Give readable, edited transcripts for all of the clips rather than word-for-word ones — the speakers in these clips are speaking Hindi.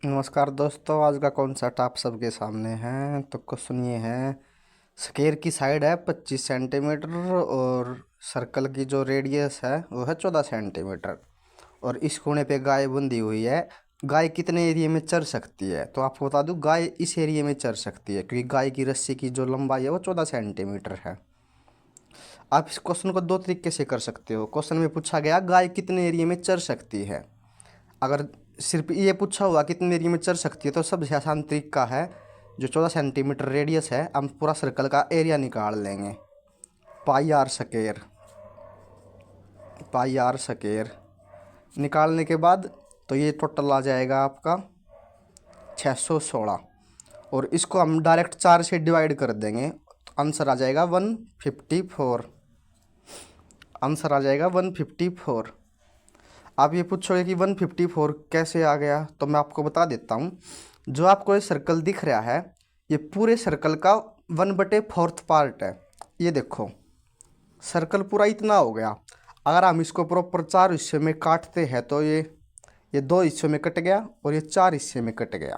नमस्कार दोस्तों, आज का कॉन्सेप्ट आप सबके सामने है। तो क्वेश्चन ये है, स्क्वायर की साइड है 25 सेंटीमीटर और सर्कल की जो रेडियस है वो है 14 सेंटीमीटर और इस कोने पे गाय बंधी हुई है। गाय कितने एरिया में चर सकती है? तो आपको बता दूं, गाय इस एरिया में चर सकती है क्योंकि गाय की रस्सी की जो लंबाई है वो 14 सेंटीमीटर है। आप इस क्वेश्चन को दो तरीके से कर सकते हो। क्वेश्चन में पूछा गया गाय कितने एरिया में चर सकती है। अगर सिर्फ ये पूछा हुआ कितने एरिया में चल सकती है तो सबसे आसान तरीका है, जो 14 सेंटीमीटर रेडियस है, हम पूरा सर्कल का एरिया निकाल लेंगे। पाई आर स्क्वायर निकालने के बाद तो ये टोटल आ जाएगा आपका 616 और इसको हम डायरेक्ट 4 से डिवाइड कर देंगे तो आंसर आ जाएगा 154। आंसर आ जाएगा 154। आप ये पूछोगे कि 154 कैसे आ गया, तो मैं आपको बता देता हूँ। जो आपको ये सर्कल दिख रहा है, ये पूरे सर्कल का 1/4 पार्ट है। ये देखो, सर्कल पूरा इतना हो गया। अगर हम इसको प्रॉपर 4 हिस्से में काटते हैं तो ये 2 हिस्सों में कट गया और ये 4 हिस्से में कट गया।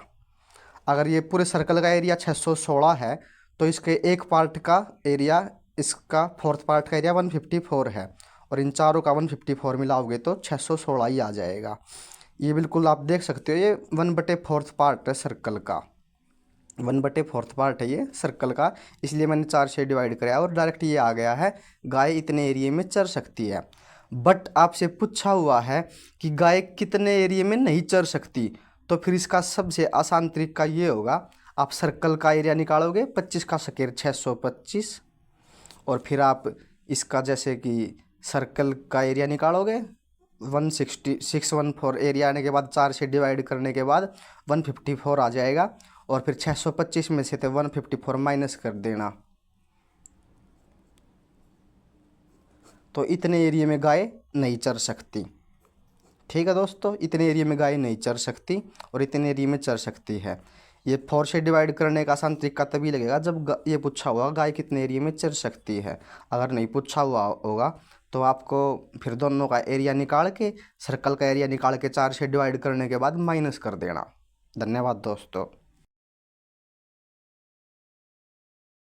अगर ये पूरे सर्कल का एरिया 616 है तो इसके एक पार्ट का एरिया, इसका फोर्थ पार्ट का एरिया 154 है और इन चारों का 154 मिलाओगे तो 616 ही आ जाएगा। ये बिल्कुल आप देख सकते हो, ये 1/4 पार्ट है सर्कल का। 1/4 पार्ट है ये सर्कल का, इसलिए मैंने 4 से डिवाइड कराया और डायरेक्ट ये आ गया है गाय इतने एरिया में चर सकती है। बट आपसे पूछा हुआ है कि गाय कितने एरिया में नहीं चर सकती, तो फिर इसका सबसे आसान तरीका ये होगा, आप सर्कल का एरिया निकालोगे, 25 का स्क्वायर 625 और फिर आप इसका जैसे कि सर्कल का एरिया निकालोगे 16614 एरिया आने के बाद 4 से डिवाइड करने के बाद 154 आ जाएगा और फिर 625 में से तो 154 माइनस कर देना। तो इतने एरिया में गाय नहीं चर सकती। ठीक है दोस्तों, इतने एरिया में गाय नहीं चर सकती और इतने एरिया में चर सकती है। ये 4 से डिवाइड करने का आसान तरीका तभी लगेगा जब ये पूछा हुआ गाय कितने एरिया में चर सकती है। अगर नहीं पूछा हुआ होगा तो आपको फिर दोनों का एरिया निकाल के, सर्कल का एरिया निकाल के 4 से डिवाइड करने के बाद माइनस कर देना। धन्यवाद दोस्तों।